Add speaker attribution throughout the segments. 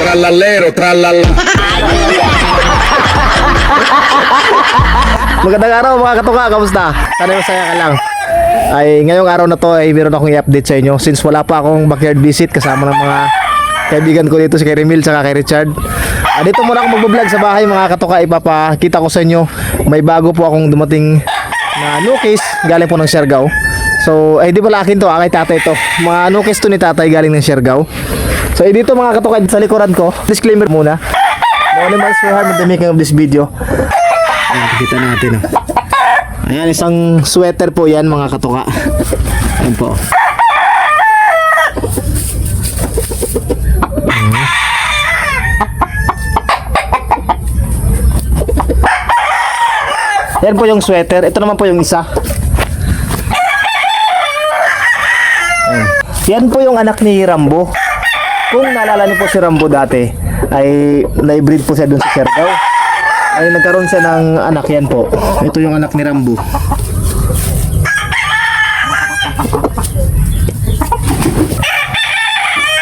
Speaker 1: trallallero, trallalla.
Speaker 2: Magandang araw mga katuka, kamusta? Sana masaya ka lang. Ay ngayong araw na to ay meron akong i-update sa inyo since wala pa akong backyard visit kasama ng mga kaibigan ko dito si kay Remil saka kay Richard. Dito muna ako magbablog sa bahay mga katuka, ipapakita ko sa inyo may bago po akong dumating na nukis galing po ng Siargao. So ay di pala akin to, kay tatay to. Mga nukis to ni tatay galing ng Siargao. So dito mga katuka sa likuran ko, disclaimer muna. No animals were harmed in the making of this video. Ayan, kita natin Ayan, isang sweater po yan mga katuka. Ayan po. Yan po yung sweater. Ito naman po yung isa. Ayan. Yan po yung anak ni Rambo. Kung naalala niyo po si Rambo dati, ay na-breed po siya dun sa Siargao. Ay nagkaroon siya ng anak, yan po. Ito yung anak ni Rambo.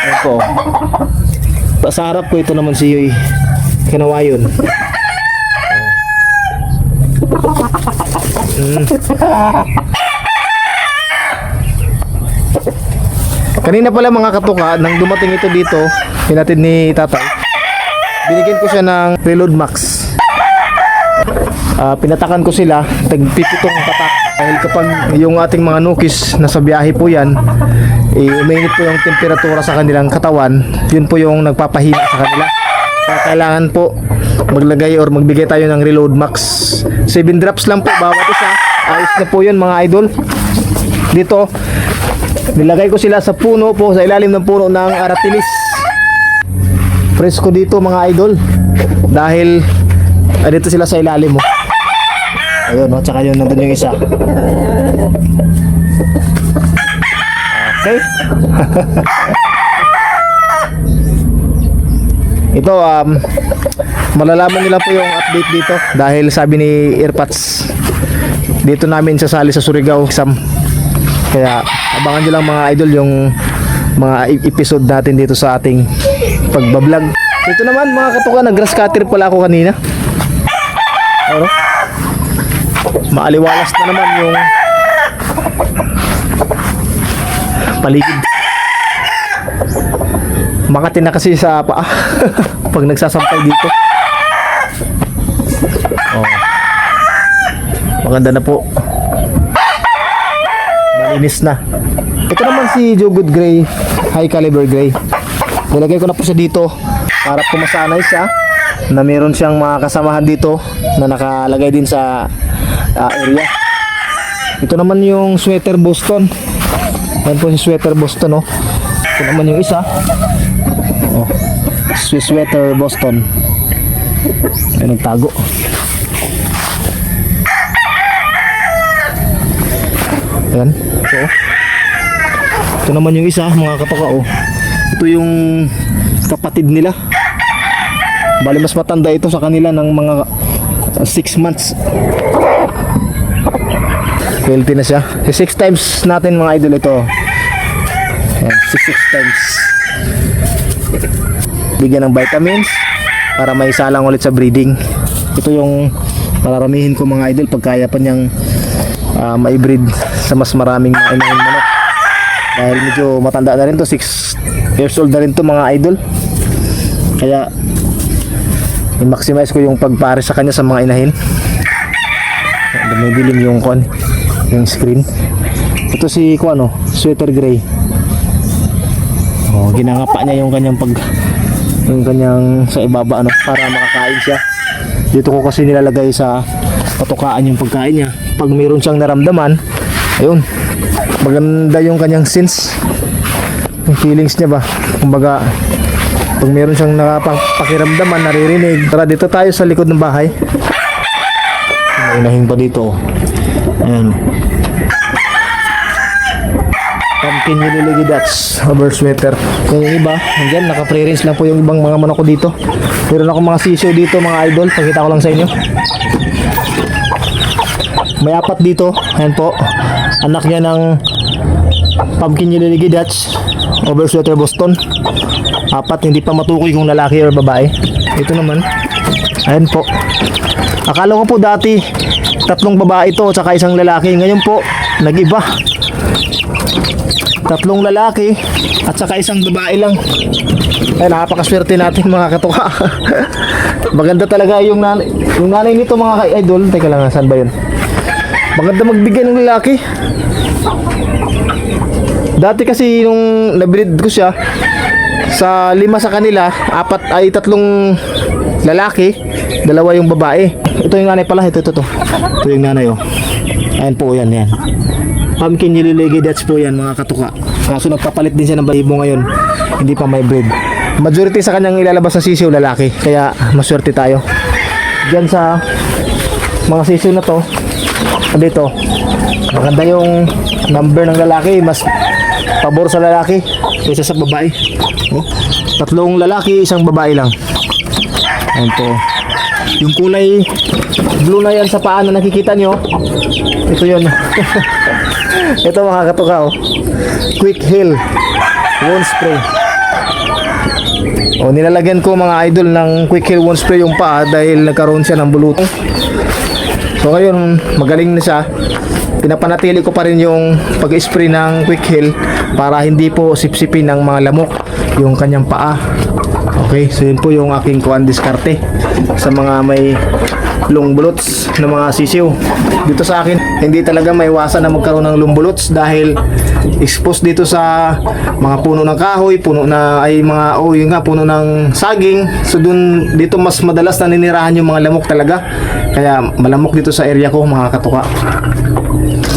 Speaker 2: Ayan po. Sa harap ko ito naman si Kinawayon. Kanina pala mga katuka, nang dumating ito dito, pinatid ni tatay, binigyan ko siya ng Reload Max. Pinatakan ko sila, tagpipitong patak. Dahil kapag yung ating mga nukis nasa biyahe po yan, uminit po yung temperatura sa kanilang katawan, yun po yung nagpapahina sa kanila. Kaya kailangan po maglagay or magbigay tayo ng Reload Max. 7 drops lang po bawat isa. Ayos na po yun mga idol. Dito nilagay ko sila sa puno po, sa ilalim ng puno ng aratilis. Presko dito mga idol. Dahil dito sila sa ilalim mo. Ayun no, tsaka yun nandun yung isa. Okay. Ito malalaman nila po yung update dito dahil sabi ni Airpods dito namin sasali sa Surigao exam. Kaya abangan nyo lang mga idol yung mga episode natin dito sa ating pagbablog. Ito naman mga katuka, nag-grass cutter pala ako kanina. Ano? Maaliwalas na naman yung paligid. Makati na kasi sa paa pag nagsasampay dito. Oh. Maganda na po. Malinis na. Ito naman si Joe Good Gray, high caliber gray. Nilagay ko na po siya dito para pumasanay siya na meron siyang mga kasamahan dito na nakalagay din sa area. Ito naman yung sweater Boston. Yan po si sweater Boston Ito naman yung isa. Sweater Boston. Ay nagtago. Ayan. Ito naman yung isa mga katoka Ito yung kapatid nila. Bali mas matanda ito sa kanila ng mga 6 months. Healthy na siya. 6 times natin mga idol ito. Ayan, 6 times. Bigyan ng vitamins para may salang ulit sa breeding. Ito yung mararamihin ko mga idol pag kaya pa niyang ma-breed sa mas maraming mga inahing manok. Dahil medyo matanda na rin to, 6 years old na rin to mga idol. Kaya i-maximize ko yung pagpare sa kanya sa mga inahin. May dilim yung yung screen. Ito si sweater gray. Ginangapa niya yung kanyang sa ibaba para makakain siya. Dito ko kasi nilalagay sa patukaan yung pagkain niya. Pag mayroon siyang naramdaman, ayun, maganda yung kanyang sense, yung feelings niya ba. Kumbaga, pag mayroon siyang nakapakiramdaman, naririnig. Tara, dito tayo sa likod ng bahay. May inahing pa dito. Ayan. Pumpkin Uniligi Dutch over sweater. Yung iba, andyan, naka-free-range lang po yung ibang mga manok ko dito. Meron ako mga sisyo dito mga idol. Pakita ko lang sa inyo. May 4 dito. Ayan po. Anak niya ng Pumpkin Uniligi Dutch over sweater Boston. Apat, hindi pa matukoy kung lalaki or babae. Ito naman. Ayan po. Akala ko po dati 3 babae ito tsaka 1 lalaki. Ngayon po, nag-iba. 3 lalaki at saka 1 babae lang. Ay, napakaswerte natin mga katuka. Maganda talaga yung nanay nito mga idol. Teka lang, saan ba yun? Maganda magbigay ng lalaki. Dati kasi nung nabreed ko siya, sa 5 sa kanila, 4 ay 3 lalaki, 2 yung babae. Ito yung nanay pala, ito. Ito yung nanay oh. Ayan po, yan. Pumpkin nililigi, that's po yan mga katuka. Kaso nagpapalit din siya ng balibo ngayon, hindi pa may breed. Majority sa kanyang ilalabas na sisiw lalaki, kaya maswerte tayo. Diyan sa mga sisiw na to, dito, maganda yung number ng lalaki, mas pabor sa lalaki kaysa sa babae. Oh, 3 lalaki, 1 babae lang. Ayan po. Yung kulay blue na yan sa paa na nakikita nyo, ito yun. Ito mga katuka oh. Quick Heal Wound Spray. O, nilalagyan ko mga idol ng Quick Heal Wound Spray yung paa dahil nagkaroon siya ng bulutong. So ngayon magaling na siya. Pinapanatili ko pa rin yung pag-spray ng Quick Heal para hindi po sipsipin ng mga lamok yung kanyang paa. Okay, so yun po yung aking kuan diskarte sa mga may lungbulots na mga sisiw. Dito sa akin, hindi talaga maiwasan na magkaroon ng lungbulots dahil exposed dito sa mga puno ng kahoy, puno ng saging. So dito mas madalas naninirahan yung mga lamok talaga. Kaya malamok dito sa area ko mga katuka.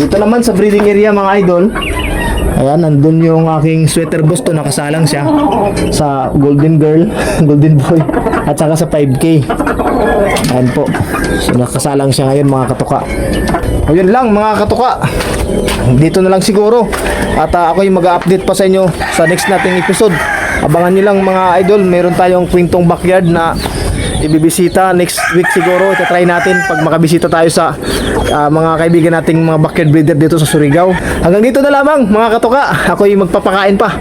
Speaker 2: Dito naman sa breeding area mga idol, ayan, nandun yung aking sweater boss to, nakasalang siya sa Golden Girl, Golden Boy, at saka sa 5K. Ayan po. So nakasalang siya ngayon mga katuka. O yun lang mga katuka. Dito na lang siguro. At ako yung mag-update pa sa inyo sa next nating episode. Abangan nyo lang mga idol, meron tayong kwentong backyard na ibibisita next week siguro. Try natin pag makabisita tayo sa mga kaibigan nating mga backyard breeder dito sa Surigao. Hanggang dito na lamang mga katuka. Ako yung magpapakain pa.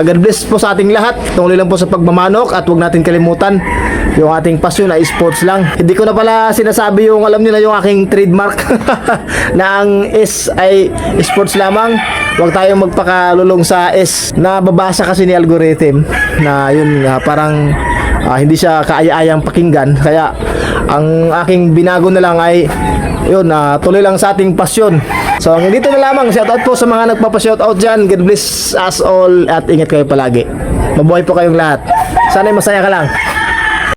Speaker 2: God bless po sa ating lahat. Tungkol lang po sa pagmamanok at huwag natin kalimutan yung ating pasyon na sports lang. Hindi ko na pala sinasabi yung alam niyo na yung aking trademark na ang S ay sports lamang. Huwag tayong magpakalulong sa S. Nababasa kasi ni algorithm na yun parang hindi siya kaaya-ayang pakinggan, kaya ang aking binago na lang ay yun, tuloy lang sa ating pasyon. So hanggang dito na lamang. Shoutout po sa mga nagpapa-shoutout dyan. God bless us all at ingat kayo palagi. Mabuhay po kayong lahat. Sana'y masaya ka lang.